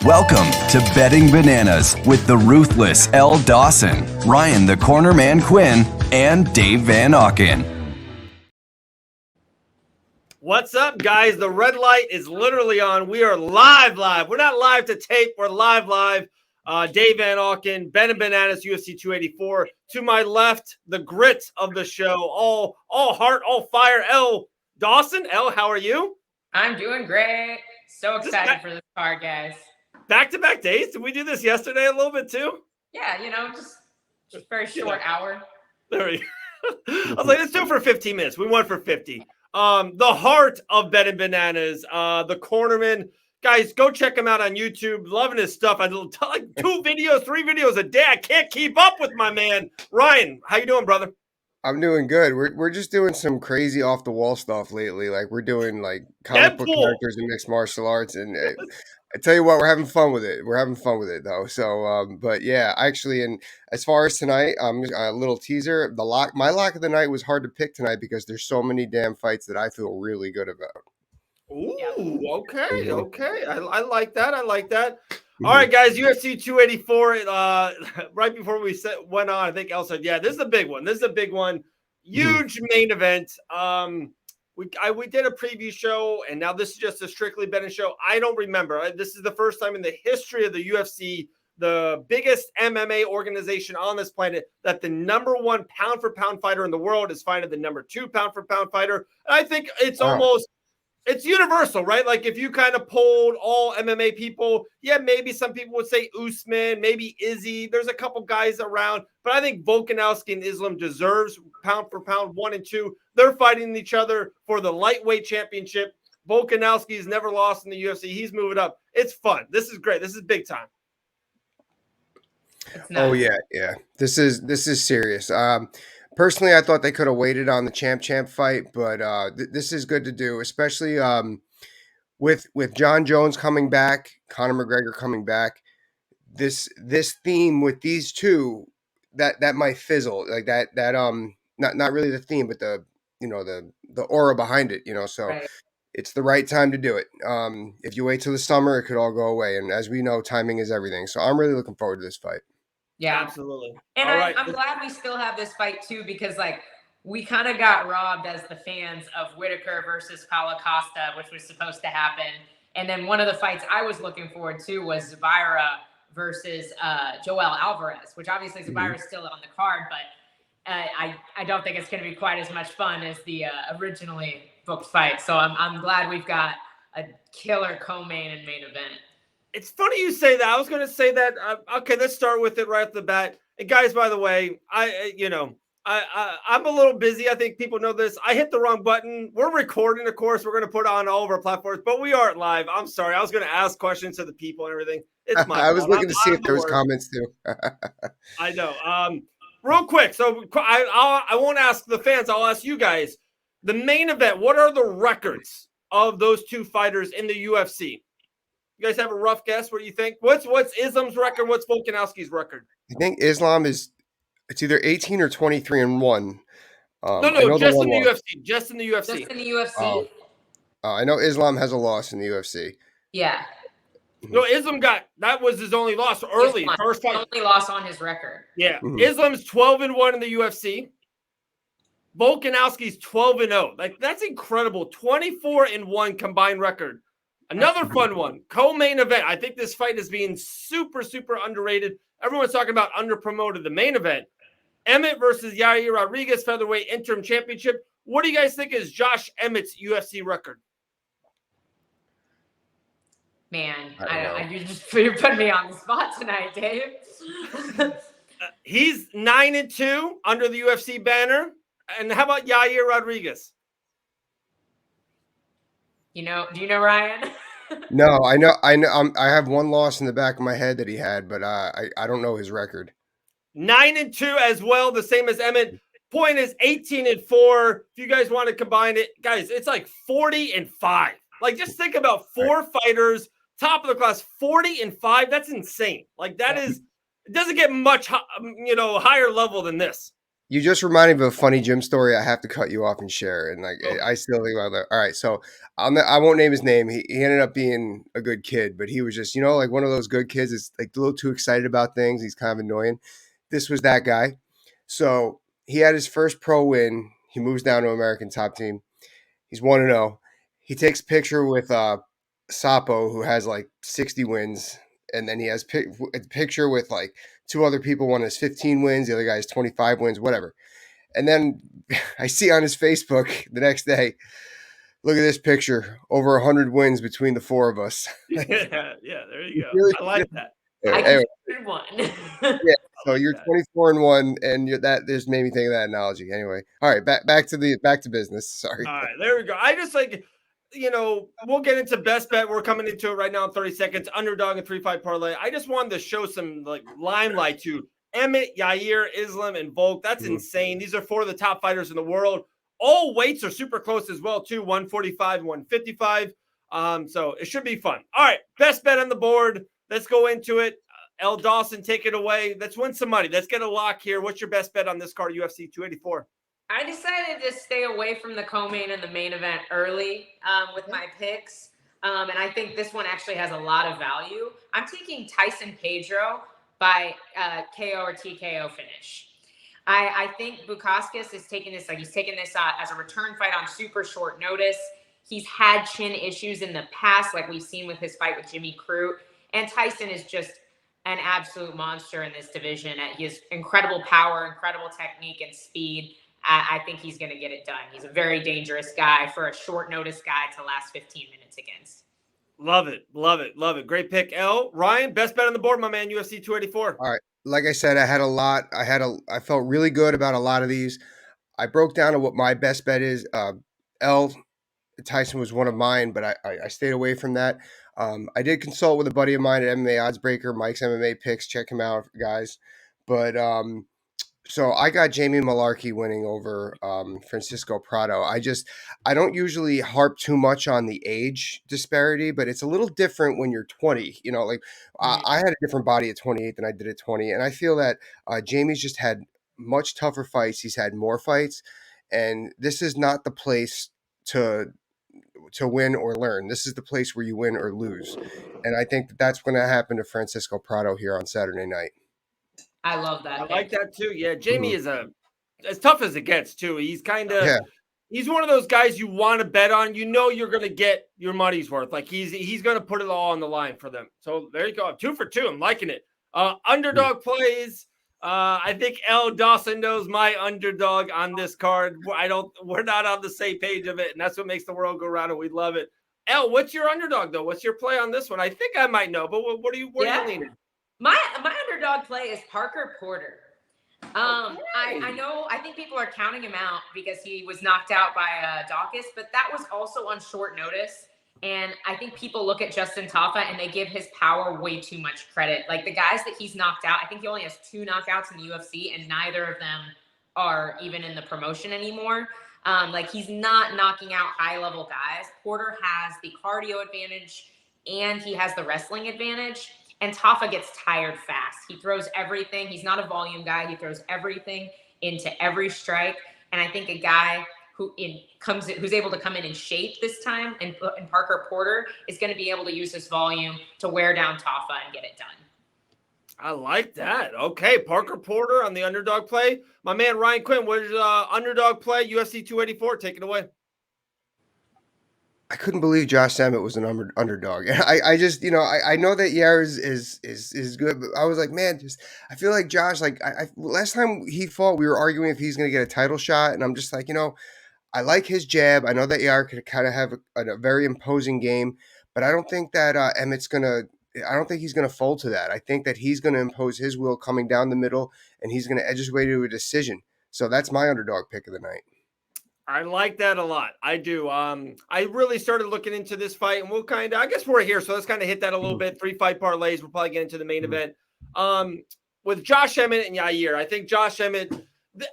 Welcome to Betting Bananas with the ruthless Elle Dawson, Ryan the Corner Man Quinn, and Dave Van Auken. What's up, guys? The red light is literally on. We are live. We're not live to tape. We're live. Dave Van Auken, Betting Bananas, UFC 284. To my left, the grit of the show. All heart, all fire. Elle Dawson. Elle, how are you? I'm doing great. So excited for this card, guys. Back-to-back days? Did we do this yesterday a little bit too? Yeah, just very short hour. There we go. I was like, let's do it for 15 minutes. We went for 50. The heart of Betting Bananas, the cornerman. Guys, go check him out on YouTube. Loving his stuff. I do like 2 videos, 3 videos a day. I can't keep up with my man. Ryan, how you doing, brother? I'm doing good. We're just doing some crazy off the wall stuff lately. Like we're doing like comic book characters and mixed martial arts, and I tell you what, we're having fun with it. We're having fun with it though. So, but yeah, actually, and as far as tonight, a little teaser. My lock of the night was hard to pick tonight because there's so many damn fights that I feel really good about. Ooh, okay. I like that. All right, guys, UFC 284. Right before we went on, I think Elle said, yeah, this is a big one. Huge main event. We did a preview show, and now this is just a strictly betting show. I don't remember. This is the first time in the history of the UFC, the biggest MMA organization on this planet, that the number 1 pound-for-pound fighter in the world is fighting the number 2 pound-for-pound fighter. And I think it's it's universal, right? Like if you kind of polled all MMA people, yeah, maybe some people would say Usman, maybe Izzy. There's a couple guys around, but I think Volkanovski and Islam deserves pound for pound 1 and 2. They're fighting each other for the lightweight championship. Volkanovski's never lost in the UFC. He's moving up. It's fun. This is great. This is big time. Oh yeah. This is serious. Personally, I thought they could have waited on the champ fight, but this is good to do, especially with John Jones coming back, Conor McGregor coming back. This theme with these two that might fizzle, like that not really the theme, but the aura behind it, So right. It's the right time to do it. If you wait till the summer, it could all go away, and as we know, timing is everything. So I'm really looking forward to this fight. Yeah, absolutely. And I'm glad we still have this fight too, because like we kind of got robbed as the fans of Whitaker versus Paulo Costa, which was supposed to happen. And then one of the fights I was looking forward to was Zabira versus Joel Alvarez, which obviously Zabira is still on the card, but I don't think it's going to be quite as much fun as the originally booked fight. So I'm glad we've got a killer co-main and main event. It's funny you say that. I was going to say that. Okay, let's start with it right off the bat. And guys, by the way, I'm a little busy. I think people know this. I hit the wrong button. We're recording, of course. We're going to put it on all of our platforms, but we aren't live. I'm sorry. I was going to ask questions to the people and everything. It's my I was looking to see if there was comments too. I know. Real quick. So I won't ask the fans. I'll ask you guys. The main event, what are the records of those two fighters in the UFC? You guys have a rough guess? What do you think? What's Islam's record? What's Volkanovski's record? I think Islam it's either 18 or 23-1. No, just in the UFC. Just in the UFC. Just in the UFC. I know Islam has a loss in the UFC. Yeah. No, Islam that was his only loss early. First fight. Only loss on his record. Yeah. Islam's 12-1 in the UFC. Volkanovski's 12-0. Like that's incredible. 24-1 combined record. Another fun one, co-main event. I think this fight is being super, super underrated. Everyone's talking about underpromoted. The main event, Emmett versus Yair Rodriguez, featherweight interim championship. What do you guys think is Josh Emmett's UFC record? Man, you're putting me on the spot tonight, Dave. He's 9-2 under the UFC banner. And how about Yair Rodriguez? Do you know Ryan? No, I know. I have one loss in the back of my head that he had, but I don't know his record. 9-2 as well, the same as Emmett. Point is 18-4. If you guys want to combine it, guys, it's like 40-5. Like just think about 4 fighters, top of the class, 40-5. That's insane. Like that is, it doesn't get much, higher level than this. You just reminded me of a funny gym story. I have to cut you off and share, and like Oh, I still think about that. All right, so I won't name his name. He ended up being a good kid, but he was just like one of those good kids that's like a little too excited about things. He's kind of annoying. This was that guy. So he had his first pro win. He moves down to American Top Team. He's 1-0. He takes a picture with Sapo, who has like 60 wins, and then he has a picture with like two other people. One has 15 wins, the other guy has 25 wins, whatever. And then I see on his Facebook the next day, look at this picture, over 100 wins between the four of us. yeah, yeah. There you go. Really? I like that. I Anyway, considered one. yeah. I So like you're that. 24-1, and that just made me think of that analogy. Anyway, all right, back to business. Sorry. All right, there we go. I just like, we'll get into best bet. We're coming into it right now in 30 seconds. Underdog and 3-5 parlay. I just wanted to show some like limelight to Emmett, Yair, Islam, and Volk. That's insane. These are four of the top fighters in the world. All weights are super close as well, too. 145, 155. So it should be fun. All right, best bet on the board. Let's go into it. Elle Dawson, take it away. Let's win some money. Let's get a lock here. What's your best bet on this card, UFC 284? I decided to stay away from the co-main and the main event early with my picks. And I think this one actually has a lot of value. I'm taking Tyson Pedro by KO or TKO finish. I think Bukauskas is taking this, he's taking this as a return fight on super short notice. He's had chin issues in the past, like we've seen with his fight with Jimmy Crute. And Tyson is just an absolute monster in this division. He has incredible power, incredible technique, and speed. I think he's going to get it done. He's a very dangerous guy for a short notice guy to last 15 minutes against. Love it. Love it. Love it. Great pick, Elle. Ryan, best bet on the board, my man, UFC 284. All right. Like I said, I had a lot. I felt really good about a lot of these. I broke down to what my best bet is. Elle Tyson was one of mine, but I stayed away from that. I did consult with a buddy of mine at MMA Oddsbreaker, Mike's MMA Picks. Check him out, guys. But so I got Jamie Malarkey winning over Francisco Prado. I don't usually harp too much on the age disparity, but it's a little different when you're 20. Like I had a different body at 28 than I did at 20, and I feel that Jamie's just had much tougher fights. He's had more fights, and this is not the place to win or learn. This is the place where you win or lose, and I think that's going to happen to Francisco Prado here on Saturday night. I love that. I like that too. Yeah, Jamie is as tough as it gets too. He's kind of he's one of those guys you want to bet on. You're going to get your money's worth. Like he's going to put it all on the line for them. So there you go. 2 for 2. I'm liking it. Underdog plays. I think Elle Dawson knows my underdog on this card. We're not on the same page of it, and that's what makes the world go round, and we love it. Elle, what's your underdog though? What's your play on this one? I think I might know, but where are you leaning? My underdog play is Parker Porter. I think people are counting him out because he was knocked out by Dawkins, but that was also on short notice. And I think people look at Justin Taffa and they give his power way too much credit. Like the guys that he's knocked out, I think he only has 2 knockouts in the UFC, and neither of them are even in the promotion anymore. Like he's not knocking out high-level guys. Porter has the cardio advantage and he has the wrestling advantage. And Taffa gets tired fast. He throws everything. He's not a volume guy. He throws everything into every strike. And I think a guy who's able to come in shape this time, and Parker Porter is going to be able to use his volume to wear down Taffa and get it done. I like that. Okay, Parker Porter on the underdog play. My man Ryan Quinn, what is underdog play? UFC 284. Take it away. I couldn't believe Josh Emmett was an underdog. I just, I know that Yair is good, but I was like, man, I feel like Josh, like last time he fought, we were arguing if he's going to get a title shot, and I'm just like, I like his jab. I know that Yair could kind of have a very imposing game, but I don't think that Emmett's I don't think he's going to fold to that. I think that he's going to impose his will coming down the middle, and he's going to edge his way to a decision. So that's my underdog pick of the night. I like that a lot. I do. I really started looking into this fight, and I guess we're here, so let's kind of hit that a little bit. 3-5 parlays. We'll probably get into the main event. With Josh Emmett and Yair, I think Josh Emmett,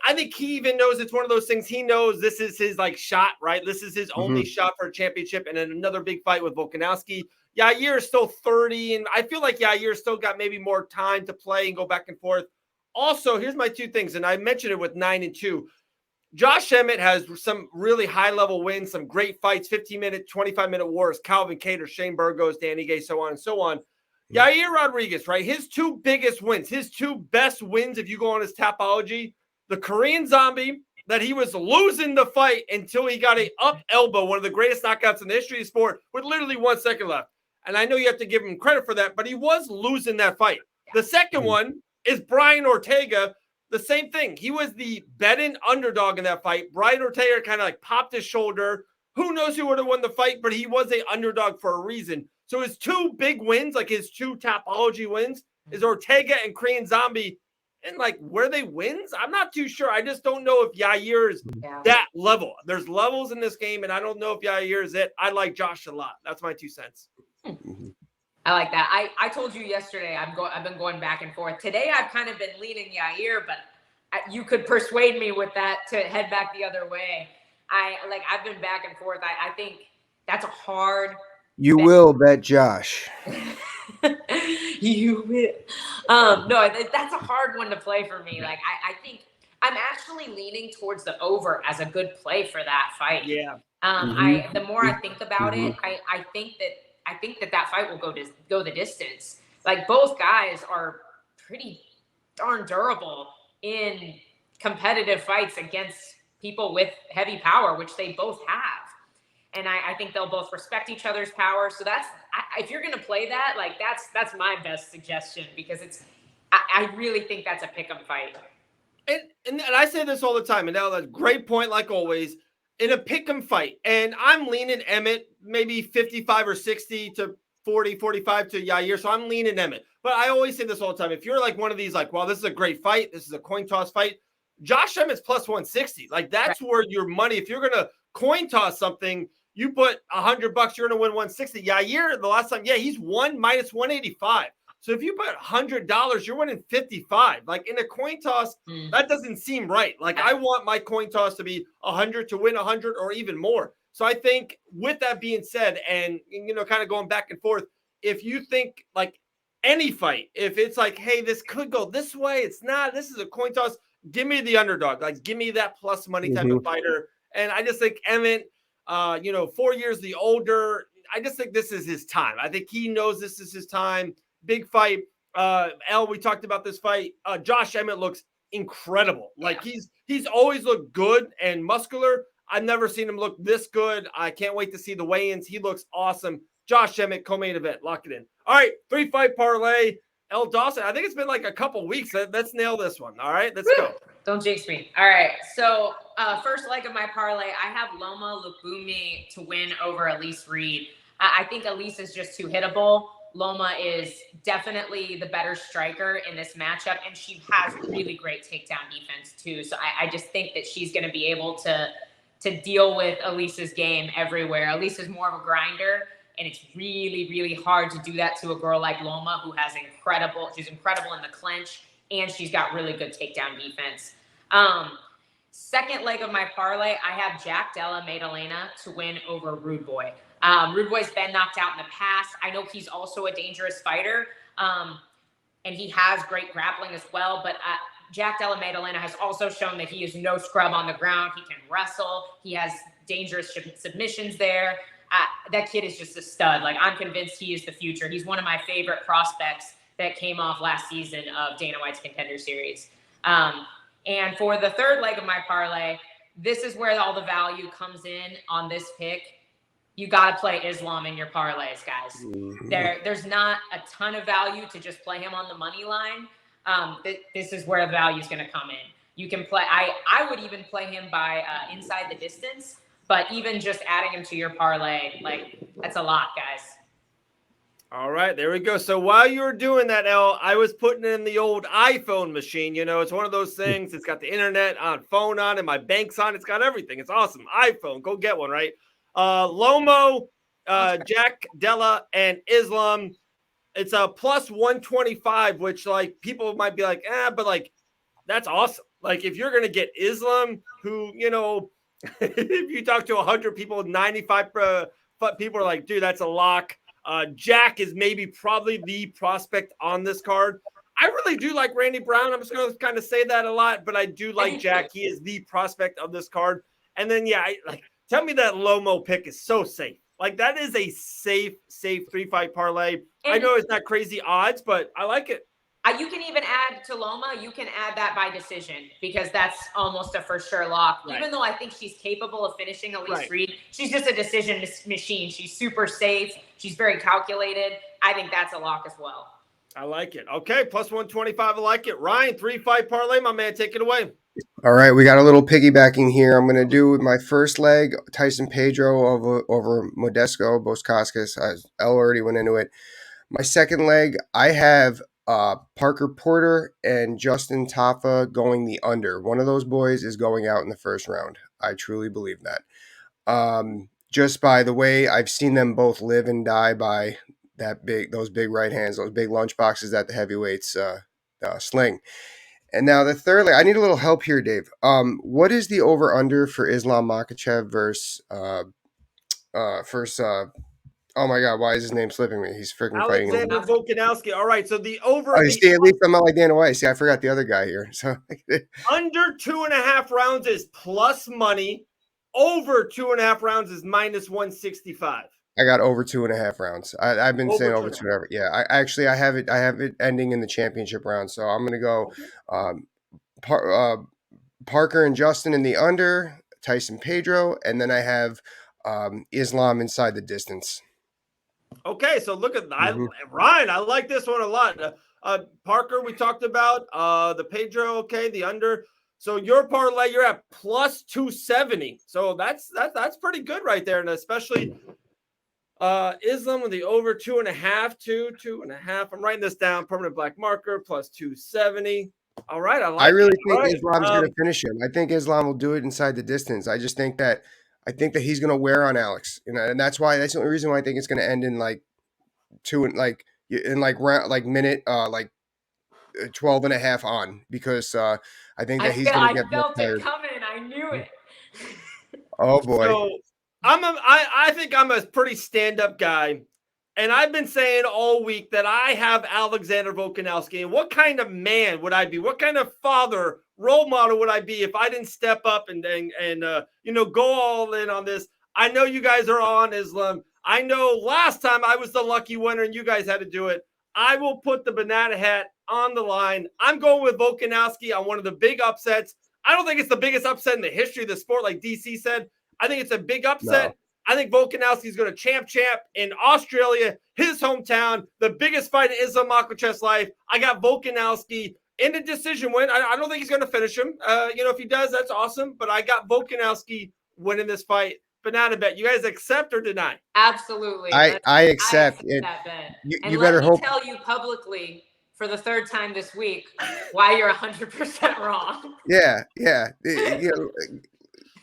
I think he even knows it's one of those things. He knows this is his shot, right? This is his only shot for a championship, and then another big fight with Volkanovski. Yair is still 30, and I feel like Yair still got maybe more time to play and go back and forth. Also, here's my two things, and I mentioned it with 9-2. Josh Emmett has some really high-level wins, some great fights, 15-minute, 25-minute wars, Calvin Kattar, Shane Burgos, Danny Gay, so on and so on. Yair Rodriguez, right? His two biggest wins, his two best wins, if you go on his Tapology, the Korean Zombie, that he was losing the fight until he got a up elbow, one of the greatest knockouts in the history of the sport, with literally 1 second left. And I know you have to give him credit for that, but he was losing that fight. The second one is Brian Ortega. The same thing. He was the betting underdog in that fight. Brian Ortega kind of like popped his shoulder. Who knows who would have won the fight, but he was an underdog for a reason. So his two big wins, like his two Tapology wins, is Ortega and Korean Zombie. And like where they wins, I'm not too sure. I just don't know if Yair is that level. There's levels in this game, and I don't know if Yair is it. I like Josh a lot. That's my 2 cents. I like that. I told you yesterday I've been going back and forth. Today I've kind of been leaning Yair, but you could persuade me with that to head back the other way. I've been back and forth. I think that's a hard. You will bet Josh. You will. No, that's a hard one to play for me. Like I think I'm actually leaning towards the over as a good play for that fight. Yeah. The more I think about it, I think that fight will go the distance. Like both guys are pretty darn durable in competitive fights against people with heavy power, which they both have. And I think they'll both respect each other's power. So if you're going to play that, like that's my best suggestion, because I really think that's a pick'em fight. And I say this all the time, and now that's a great point, like always, in a pick'em fight. And I'm leaning Emmett, maybe 55 or 60 to 40, 45 to Yair. So I'm leaning Emmett. But I always say this all the time. If you're like one of these, like, well, this is a great fight, this is a coin toss fight, Josh Emmett's plus 160. Like that's where your money, if you're going to coin toss something, you put $100, you're going to win 160. Yair, the last time, he's won minus 185. So if you put $100, you're winning 55. Like in a coin toss, that doesn't seem right. Like I want my coin toss to be 100 to win 100 or even more. So I think with that being said, and kind of going back and forth, if you think like any fight, if it's like, hey, this could go this way, it's not, this is a coin toss, give me the underdog. Like give me that plus money type of fighter. And I just think Emmett, 4 years the older, I just think this is his time. I think he knows this is his time. Big fight. Elle, we talked about this fight. Josh Emmett looks incredible. Like he's always looked good and muscular. I've never seen him look this good. I can't wait to see the weigh-ins. He looks awesome. Josh Emmett, co-main event. Lock it in. All right, 3-fight parlay. Elle Dawson. I think it's been like a couple weeks. Let's nail this one. All right, let's go. Don't jinx me. All right. So first leg of my parlay, I have Loma Lukumi to win over Elise Reed. I think Elise is just too hittable. Loma is definitely the better striker in this matchup, and she has really great takedown defense too. So I just think that she's going to be able to deal with Elise's game everywhere. Elise is more of a grinder, and it's really, really hard to do that to a girl like Loma, who has she's incredible in the clinch, and she's got really good takedown defense. Second leg of my parlay, I have Jack Della Maddalena to win over Rude Boy. Rude Boy's been knocked out in the past. I know he's also a dangerous fighter, and he has great grappling as well, but Jack Della Maddalena has also shown that he is no scrub on the ground. He can wrestle. He has dangerous submissions there. That kid is just a stud. Like, I'm convinced he is the future. He's one of my favorite prospects that came off last season of Dana White's Contender Series. And for the third leg of my parlay, this is where all the value comes in on this pick. You got to play Islam in your parlays, guys. There's not a ton of value to just play him on the money line. This is where the value is going to come in. You can play. I would even play him by inside the distance, but even just adding him to your parlay, like that's a lot, guys. All right, there we go. So while you were doing that, Elle, I was putting in the old iPhone machine. It's one of those things. It's got the internet on, phone on, and my bank's on. It's got everything. It's awesome. iPhone, go get one, right? Lomo, Jack Della, and Islam. It's a plus 125, which like people might be like, but like that's awesome. Like if you're gonna get Islam, who if you talk to 100 people, 95 people are like, dude, that's a lock. Jack is probably the prospect on this card. I really do like Randy Brown. I'm just going to kind of say that a lot, but I do like Jack. He is the prospect of this card. And then, yeah, tell me that Lomo pick is so safe. Like, that is a safe 3-fight parlay. I know it's not crazy odds, but I like it. You can even add to Loma. You can add that by decision because that's almost a for sure lock. Right. Even though I think she's capable of finishing Elise Reed, she's just a decision machine. She's super safe. She's very calculated. I think that's a lock as well. I like it. Okay, plus 125. I like it. Ryan, 3-fight parlay, my man. Take it away. All right, we got a little piggybacking here. I'm going to do my first leg, Tyson Pedro over Modesco, Boskaskis. Elle already went into it. My second leg, I have Parker Porter and Justin Tafa going the under. One of those boys is going out in the first round. I truly believe that. Just by the way I've seen them both live and die by those big right hands, those big lunch boxes that the heavyweights sling. And now the third leg, I need a little help here, Dave. What is the over under for Islam Makhachev versus oh my God, why is his name slipping me? He's freaking fighting. Alexander Volkanovski. All right, so the over. Oh, see, at least I'm not like Dana White. See, I forgot the other guy here. So under 2.5 rounds is plus money. Over 2.5 rounds is minus 165. I got over 2.5 rounds. I've been saying over 2.5. Yeah, I have it ending in the championship round. So I'm gonna go Parker and Justin in the under, Tyson Pedro, and then I have Islam inside the distance. Okay, so look at Ryan. I like this one a lot. Parker, we talked about the Pedro. Okay, the under. So your parlay, you're at plus 270. So that's pretty good right there, and especially Islam with the over 2.5, 2.5. I'm writing this down. Permanent black marker plus 270. All right, I really think Islam's going to finish him. I think Islam will do it inside the distance. I just think that he's going to wear on Alex, and that's the only reason why I think it's going to end in like minute 12 and a half on, because I think that he's going to get felt it coming. I knew it. Oh boy. So I think I'm a pretty stand-up guy. And I've been saying all week that I have Alexander Volkanovski. And what kind of man would I be? What kind of father, role model would I be if I didn't step up and go all in on this? I know you guys are on Islam. I know last time I was the lucky winner and you guys had to do it. I will put the banana hat on the line. I'm going with Volkanovski on one of the big upsets. I don't think it's the biggest upset in the history of the sport, like DC said. I think it's a big upset. No. I think Volkanovski is going to champ in Australia, his hometown, the biggest fight in Islam Makhachev's life. I got Volkanovski in a decision win. I don't think he's going to finish him. If he does, that's awesome. But I got Volkanovski winning this fight. Banana bet. You guys accept or deny? Absolutely. I accept it. That bet. You better hope. Let me tell you publicly for the third time this week why you're 100% wrong. Yeah.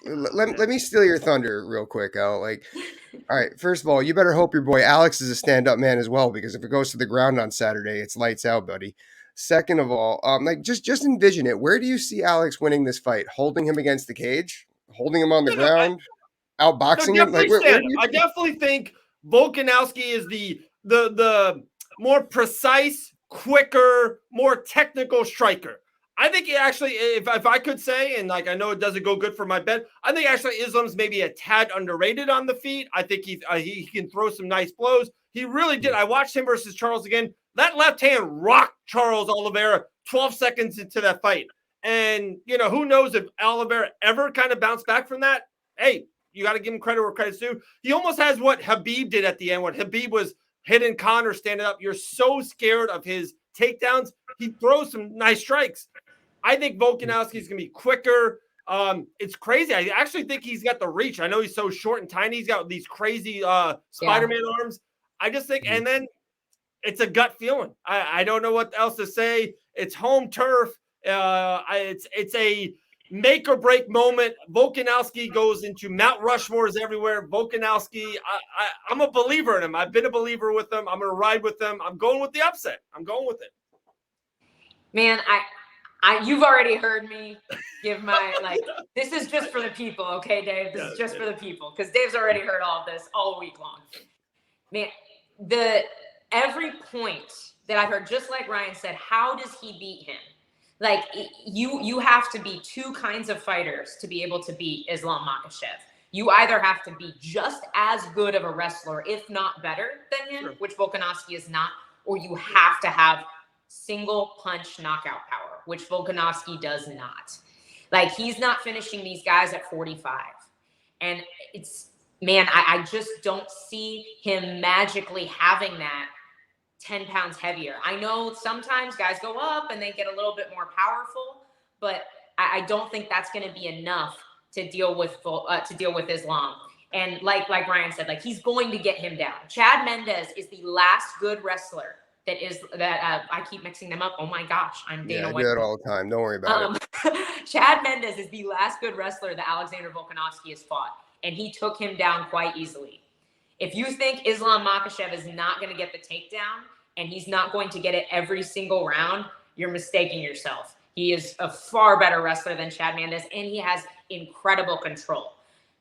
Let me steal your thunder real quick, Elle. All right, first of all, you better hope your boy Alex is a stand-up man as well, because if it goes to the ground on Saturday, it's lights out, buddy. Second of all, just envision it. Where do you see Alex winning this fight? Holding him against the cage? Holding him on the ground? Outboxing him? I definitely think Volkanovski is the more precise, quicker, more technical striker. I think he actually, if I could say, and I know it doesn't go good for my bet, I think actually Islam's maybe a tad underrated on the feet. I think he can throw some nice blows. He really did. I watched him versus Charles again. That left hand rocked Charles Oliveira 12 seconds into that fight. And, who knows if Oliveira ever kind of bounced back from that. Hey, you got to give him credit where credit's due. He almost has what Habib did at the end when Habib was hitting Conor standing up. You're so scared of his takedowns. He throws some nice strikes. I think Volkanovski is going to be quicker. It's crazy. I actually think he's got the reach. I know he's so short and tiny. He's got these crazy Spider-Man arms. I just think, and then it's a gut feeling. I don't know what else to say. It's home turf. It's a make or break moment. Volkanovski goes into Mount Rushmores everywhere. Volkanovski, I'm a believer in him. I've been a believer with him. I'm going to ride with him. I'm going with the upset. I'm going with it. Man, you've already heard me give my, this is just for the people, okay, Dave? This is just for the people, because Dave's already heard all of this all week long. Man, every point that I've heard, just like Ryan said, how does he beat him? Like, you have to be two kinds of fighters to be able to beat Islam Makhachev. You either have to be just as good of a wrestler, if not better than him, which Volkanovski is not, or you have to have single punch knockout power, which Volkanovski does not. Like, he's not finishing these guys at 45. And I just don't see him magically having that 10 pounds heavier. I know sometimes guys go up and they get a little bit more powerful, but I don't think that's going to be enough to deal with Islam. And like Ryan said, like, he's going to get him down. Chad Mendes is the last good wrestler I keep mixing them up. Oh my gosh, I'm Dana White. I do that all the time. Don't worry about it. Chad Mendes is the last good wrestler that Alexander Volkanovski has fought, and he took him down quite easily. If you think Islam Makhachev is not going to get the takedown and he's not going to get it every single round, you're mistaking yourself. He is a far better wrestler than Chad Mendes, and he has incredible control.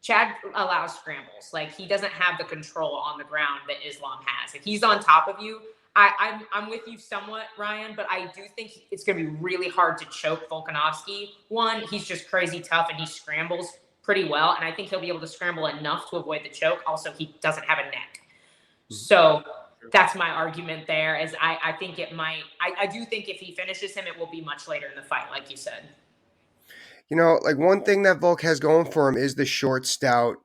Chad allows scrambles. Like, he doesn't have the control on the ground that Islam has. If he's on top of you, I'm with you somewhat, Ryan, but I do think it's going to be really hard to choke Volkanovski. One, he's just crazy tough, and he scrambles pretty well, and I think he'll be able to scramble enough to avoid the choke. Also, he doesn't have a neck. So that's my argument there, is I think it might – I do think if he finishes him, it will be much later in the fight, like you said. You know, like, one thing that Volk has going for him is the short, stout,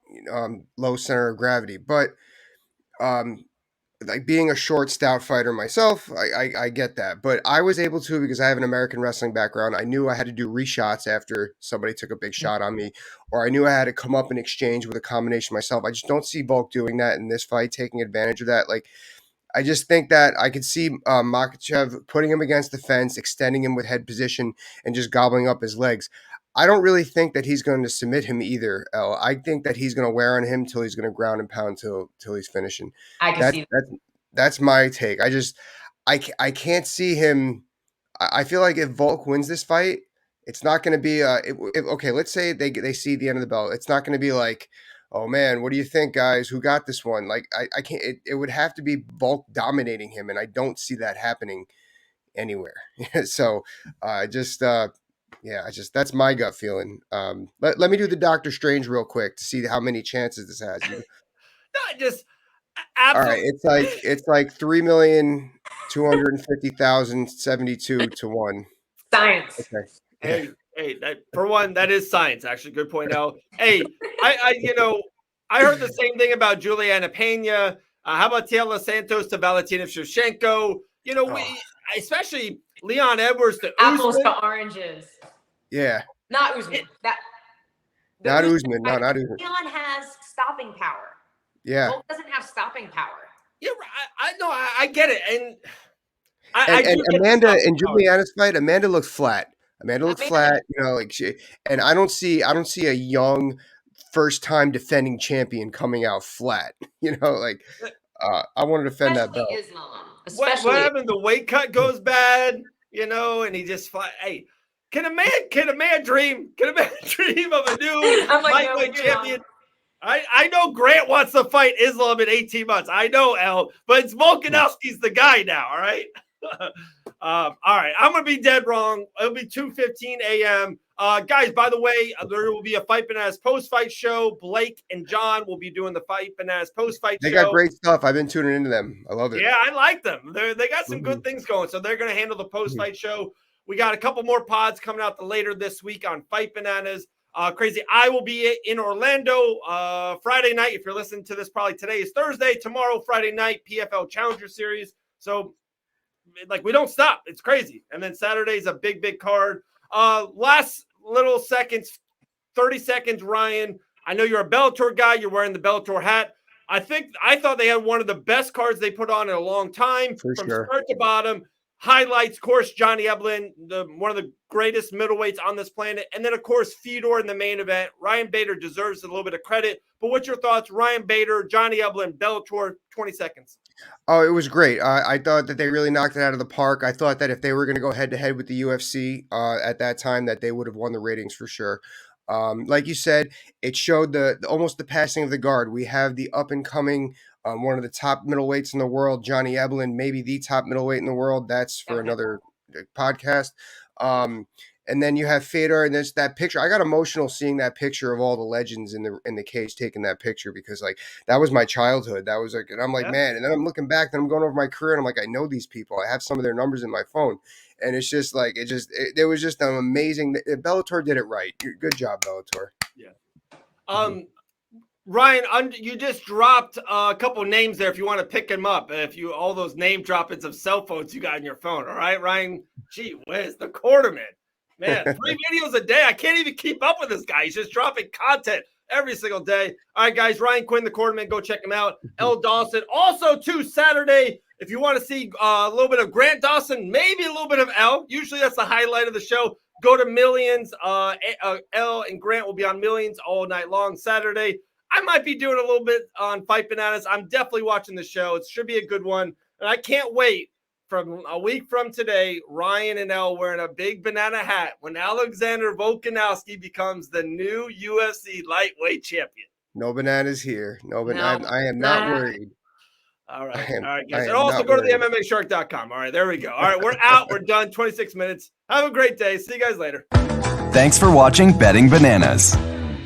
low center of gravity. But like, being a short, stout fighter myself, I get that. But I was able to, because I have an American wrestling background, I knew I had to do reshots after somebody took a big shot on me, or I knew I had to come up and exchange with a combination myself. I just don't see Volk doing that in this fight, taking advantage of that. Like, I just think that I could see Makhachev putting him against the fence, extending him with head position, and just gobbling up his legs. I don't really think that he's going to submit him either, Elle. I think that he's going to wear on him till he's going to ground and pound till he's finishing. I can see that. That's my take. I can't see him. I feel like if Volk wins this fight, it's not going to be okay. Let's say they see the end of the bell. It's not going to be like, oh man, what do you think, guys? Who got this one? Like, I can't. It would have to be Volk dominating him, and I don't see that happening anywhere. So that's my gut feeling. Let me do the Doctor Strange real quick to see how many chances this has. Absolutely. All right, it's like 3,250,072 to 1. Science. Okay. Hey, for one, that is science. Actually, good point, Elle. Hey, I heard the same thing about Juliana Pena. How about Taylor Santos to Valentina Shevchenko? Especially Leon Edwards to apples Usman. to oranges. Yeah. Not Usman. Not Usman. No, not Usman. Leon has stopping power. Yeah. Volk doesn't have stopping power. Yeah, I know. I get it. And Amanda in Juliana's fight, Amanda looked flat. Amanda, flat. Like and I don't see a young first-time defending champion coming out flat. I want to defend that belt. Islam. What happened? The weight cut goes bad, and he just fly. Hey, can a man dream? Can a man dream of a new lightweight champion? I know Grant wants to fight Islam in 18 months. I know, Elle, but it's Volkanovski's the guy now. All right. All right. I'm going to be dead wrong. It'll be 2:15 a.m. Guys, by the way, there will be a Fight Bananas post-fight show. Blake and John will be doing the Fight Bananas post-fight show. They got great stuff. I've been tuning into them. I love it. Yeah, I like them. They got some good things going. So they're going to handle the post-fight show. We got a couple more pods coming out later this week on Fight Bananas. Crazy. I will be in Orlando Friday night. If you're listening to this, probably today is Thursday. Tomorrow, Friday night, PFL Challenger Series. So, we don't stop. It's crazy. And then Saturday's a big card. Last little seconds, 30 seconds, Ryan. I know you're a Bellator guy. You're wearing the Bellator hat. I thought they had one of the best cards they put on in a long time. From start to bottom. Highlights, of course, Johnny Eblen, one of the greatest middleweights on this planet. And then, of course, Fedor in the main event. Ryan Bader deserves a little bit of credit. But what's your thoughts? Ryan Bader, Johnny Eblen, Bellator, 20 seconds. Oh, it was great. I thought that they really knocked it out of the park. I thought that if they were going to go head-to-head with the UFC at that time, that they would have won the ratings for sure. Like you said, it showed almost the passing of the guard. We have the up-and-coming one of the top middleweights in the world, Johnny Eblen, maybe the top middleweight in the world. That's for another podcast. And then you have Fedor, and there's that picture. I got emotional seeing that picture of all the legends in the cage taking that picture, because like that was my childhood. That was like, and I'm like, man. And then I'm looking back, and I'm going over my career, and I'm like, I know these people. I have some of their numbers in my phone, and it's just like it was just an amazing. Bellator did it right. Good job, Bellator. Yeah. Ryan, you just dropped a couple names there. If you want to pick them up, if you all those name droppings of cell phones you got on your phone. All right, Ryan. Gee whiz, the quarterman. Man, 3 videos a day. I can't even keep up with this guy. He's just dropping content every single day. All right, guys. Ryan Quinn, the quarterman. Go check him out. Elle Dawson. Also, too, Saturday, if you want to see a little bit of Grant Dawson, maybe a little bit of Elle. Usually that's the highlight of the show. Go to Millions. Elle and Grant will be on Millions all night long Saturday. I might be doing a little bit on Fight Bananas. I'm definitely watching the show. It should be a good one. And I can't wait. From a week from today, Ryan and Elle wearing a big banana hat when Alexander Volkanovski becomes the new UFC lightweight champion. No bananas here. No bananas. I am not worried. All right. All right, guys. And also go to the MMAshark.com. All right, there we go. All right, we're out. We're done. 26 minutes. Have a great day. See you guys later. Thanks for watching Betting Bananas.